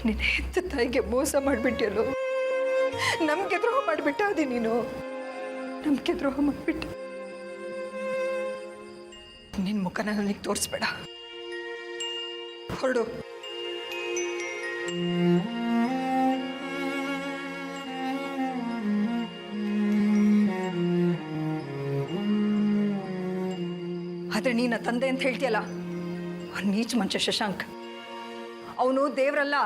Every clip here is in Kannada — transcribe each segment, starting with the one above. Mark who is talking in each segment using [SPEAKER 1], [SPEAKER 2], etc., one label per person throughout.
[SPEAKER 1] ನಿನ್ನ ಹೆತ್ತ ತಾಯಿಗೆ ಮೋಸ ಮಾಡಿಬಿಟ್ಟಿಯಲ್ಲೋ, ನಂಬಿಕೆ ದ್ರೋಹ ಮಾಡಿಬಿಟ್ಟ ಅದಿ ನೀನು, ನಂಬಿಕೆ ದ್ರೋಹ ಮಾಡಿಬಿಟ್ಟೆ. ನಿನ್ನ ಮುಖನ ನನಗೆ ತೋರಿಸ್ಬೇಡ, ಹೊರಡು. ಆದ್ರೆ ನೀನ ತಂದೆ ಅಂತ ಹೇಳ್ತೀಯಲ್ಲ, ನೀಚ ಮನುಷ್ಯ ಶಶಾಂಕ್. ಅವನು ದೇವರಲ್ಲ,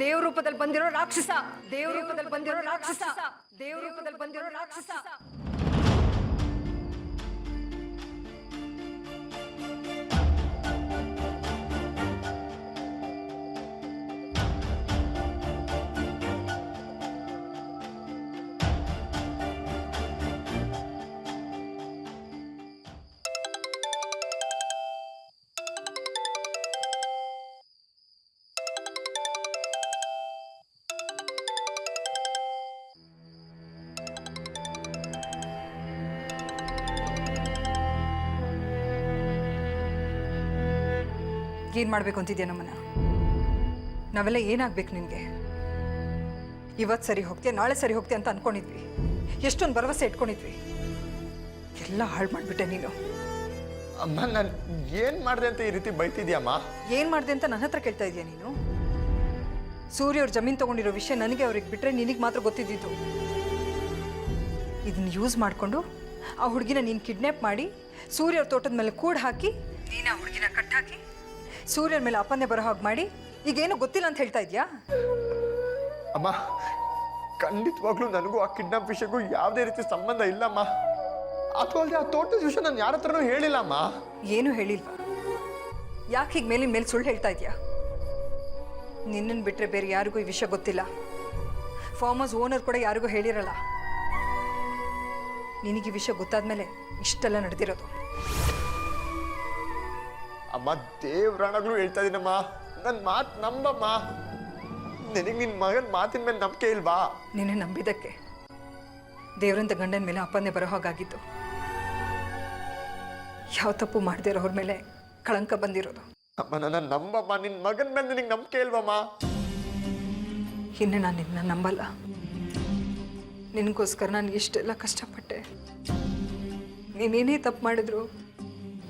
[SPEAKER 1] ದೇವ್ರ ರೂಪದಲ್ಲಿ ಬಂದಿರೋ ರಾಕ್ಷಸ, ದೇವ್ರ ರೂಪದಲ್ಲಿ ಬಂದಿರೋ ರಾಕ್ಷಸ, ದೇವ್ರ ರೂಪದಲ್ಲಿ ಬಂದಿರೋ ರಾಕ್ಷಸ. ಏನು ಮಾಡಬೇಕು ಅಂತಿದ್ಯಾ ನಮ್ಮನ್ನ? ನಾವೆಲ್ಲ ಏನಾಗಬೇಕು ನಿನಗೆ? ಇವತ್ತು ಸರಿ ಹೋಗ್ತೀಯ, ನಾಳೆ ಸರಿ ಹೋಗ್ತೀಯ ಅಂತ ಅನ್ಕೊಂಡಿದ್ವಿ, ಎಷ್ಟೊಂದು ಭರವಸೆ ಇಟ್ಕೊಂಡಿದ್ವಿ, ಎಲ್ಲ ಹಾಳು ಮಾಡಿಬಿಟ್ಟೆ ನೀನು.
[SPEAKER 2] ಅಮ್ಮ, ನಾನು ಏನು ಮಾಡಿದೆ ಅಂತ ಈ ರೀತಿ ಬೈತಿದ್ಯಮ್ಮ?
[SPEAKER 1] ಏನು ಮಾಡಿದೆ ಅಂತ ನನ್ನ ಹತ್ರ ಕೇಳ್ತಾ ಇದೀಯ ನೀನು? ಸೂರ್ಯ ಅವ್ರ ಜಮೀನು ತೊಗೊಂಡಿರೋ ವಿಷಯ ನನಗೆ ಅವ್ರಿಗೆ ಬಿಟ್ಟರೆ ನಿನಗೆ ಮಾತ್ರ ಗೊತ್ತಿದ್ದಿದ್ದು. ಇದನ್ನ ಯೂಸ್ ಮಾಡಿಕೊಂಡು ಆ ಹುಡುಗಿನ ನೀನು ಕಿಡ್ನ್ಯಾಪ್ ಮಾಡಿ ಸೂರ್ಯ ಅವ್ರ ತೋಟದ ಮೇಲೆ ಕೂಡ್ ಹಾಕಿ ನೀನು ಆ ಹುಡುಗಿನ ಕಟ್ಟಾಕಿ ಸೂರ್ಯನ ಮೇಲೆ ಅಪ್ಪನ್ನೇ ಬರೋ ಹಾಗೆ ಮಾಡಿ ಈಗೇನು ಗೊತ್ತಿಲ್ಲ ಅಂತ ಹೇಳ್ತಾ ಇದೆಯಾ?
[SPEAKER 2] ಅಮ್ಮ, ಖಂಡಿತವಾಗ್ಲೂ ನನಗೂ ಆ ಕಿಡ್ನಾಪ್ ವಿಷಯಕ್ಕೂ ಯಾವುದೇ ರೀತಿ ಸಂಬಂಧ ಇಲ್ಲಮ್ಮ. ಅದು ಅಲ್ಲದೆ ಆ ತೋಟದ ವಿಷಯ ನಾನು ಯಾರ ಹತ್ರನೂ ಹೇಳಿಲ್ಲಮ್ಮ.
[SPEAKER 1] ಏನು ಹೇಳಿಲ್ವಾ? ಯಾಕೆ ಹೀಗೆ ಮೇಲಿನ ಮೇಲೆ ಸುಳ್ಳು ಹೇಳ್ತಾ ಇದೆಯಾ? ನಿನ್ನನ್ನು ಬಿಟ್ಟರೆ ಬೇರೆ ಯಾರಿಗೂ ಈ ವಿಷಯ ಗೊತ್ತಿಲ್ಲ. ಫಾರ್ಮ್ ಹೌಸ್ ಓನರ್ ಕೂಡ ಯಾರಿಗೂ ಹೇಳಿರಲ್ಲ. ನಿನಗೆ ಈ ವಿಷಯ ಗೊತ್ತಾದ್ಮೇಲೆ ಇಷ್ಟೆಲ್ಲ ನಡೆದಿರೋದು.
[SPEAKER 2] ಅಮ್ಮ, ದೇವ್ರಾಣಗಳು ಹೇಳ್ತಾ ಇದೀನಮ್ಮ, ನನ್ನ ಮಾತು ನಂಬಮ್ಮ. ನಿನಗೆ ನಿನ್ನ ಮಗನ ಮಾತಿನ ಮೇಲೆ ನಂಬಿಕೆ ಇಲ್ವಾ?
[SPEAKER 1] ನಿನ್ನೆ ನಂಬಿದ್ದಕ್ಕೆ ದೇವರಂತ ಗಂಡನ ಮೇಲೆ ಅಪ್ಪನ್ನೇ ಬರೋ ಹಾಗಾಗಿತ್ತು. ಯಾವ ತಪ್ಪು ಮಾಡದೇ ಇರೋರ ಮೇಲೆ ಕಳಂಕ ಬಂದಿರೋದು.
[SPEAKER 2] ಅಮ್ಮ, ನನ್ನ ನಂಬಮ್ಮ. ನಿನ್ನ ಮಗನ ಮೇಲೆ ನಿನಗೆ ನಂಬಿಕೆ ಇಲ್ವಮ್ಮ?
[SPEAKER 1] ಇನ್ನು ನಾನು ನಿನ್ನ ನಂಬಲ್ಲ. ನಿನಗೋಸ್ಕರ ನಾನು ಎಷ್ಟೆಲ್ಲ ಕಷ್ಟಪಟ್ಟೆ. ನೀನೇನೇ ತಪ್ಪು ಮಾಡಿದ್ರು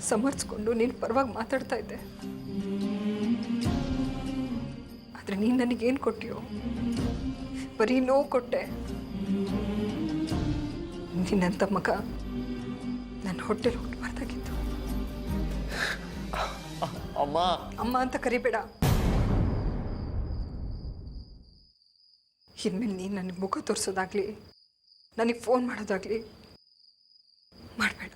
[SPEAKER 1] ಸಮರ್ಸ್ಕೊಂಡು ನೀನು ಪರವಾಗಿ ಮಾತಾಡ್ತಾ ಇದ್ದೆ. ಆದರೆ ನೀನು ನನಗೇನು ಕೊಟ್ಟಿಯೋ? ಬರೀ ನೋವು ಕೊಟ್ಟೆ. ನಿನ್ನಂಥ ಮಗ ನನ್ನ ಹೊಟ್ಟೆಲಿ ಹುಟ್ಟಬಾರ್ದಾಗಿತ್ತು.
[SPEAKER 2] ಅಮ್ಮ,
[SPEAKER 1] ಅಮ್ಮ ಅಂತ ಕರಿಬೇಡ. ಇನ್ಮೇಲೆ ನೀನು ನನಗೆ ಮುಖ ತೋರಿಸೋದಾಗ್ಲಿ ನನಗೆ ಫೋನ್ ಮಾಡೋದಾಗ್ಲಿ ಮಾಡಬೇಡ.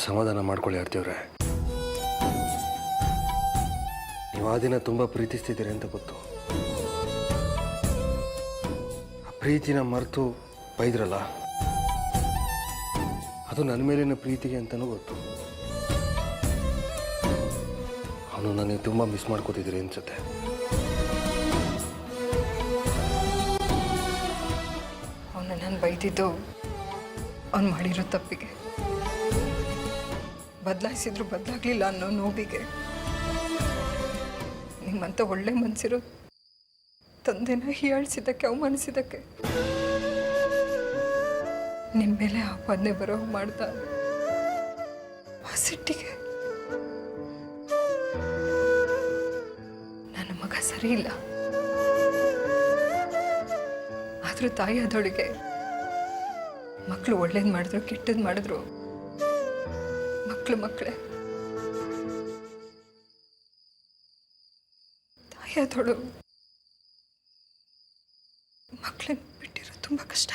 [SPEAKER 3] ಸಮಾಧಾನ ಮಾಡ್ಕೊಳ್ಳಿ ಆರ್ತಿಯವ್ರೆ. ನೀವು ಆ ದಿನ ತುಂಬ ಪ್ರೀತಿಸ್ತಿದ್ದೀರಿ ಅಂತ ಗೊತ್ತು. ಆ ಪ್ರೀತಿನ ಮರೆತು ಬೈದ್ರಲ್ಲ, ಅದು ನನ್ನ ಮೇಲಿನ ಪ್ರೀತಿಗೆ ಅಂತಲೂ ಗೊತ್ತು. ಅವನು ನನಗೆ ತುಂಬ ಮಿಸ್ ಮಾಡ್ಕೋತಿದ್ದೀರಿ ಅನ್ಸುತ್ತೆ.
[SPEAKER 1] ಅವನು ನಾನು ಬೈದಿದ್ದು ಅವ್ನು ಮಾಡಿರೋ ತಪ್ಪಿಗೆ, ಬದಲಾಯಿಸಿದ್ರು ಬದಲಾಗಲಿಲ್ಲ ಅನ್ನೋ ನೋವಿಗೆ. ನಿಮ್ಮಂಥ ಒಳ್ಳೆ ಮನಸ್ಸಿರೋ ತಂದೆನ ಹೀಯಾಳಿಸಿದ್ದಕ್ಕೆ, ಅವಮಾನಿಸಿದ್ದಕ್ಕೆ, ನಿಮ್ಮ ಮೇಲೆ ಆಪಾದನೆ ಬರೋ ಮಾಡ್ದ ಆ ಸಿಟ್ಟಿಗೆ ನನ್ನ ಮಗ ಸರಿ ಇಲ್ಲ. ಆದರೂ ತಾಯಿ ಆದವಳಿಗೆ ಮಕ್ಕಳು ಒಳ್ಳೇದು ಮಾಡಿದ್ರು ಕೆಟ್ಟದ್ದು ಮಾಡಿದ್ರು ಮಕ್ಕಳೇ. ತಾಯಿಯಾದವಳು ಮಕ್ಕಳನ್ನ ಬಿಟ್ಟಿರೋ ತುಂಬ ಕಷ್ಟ.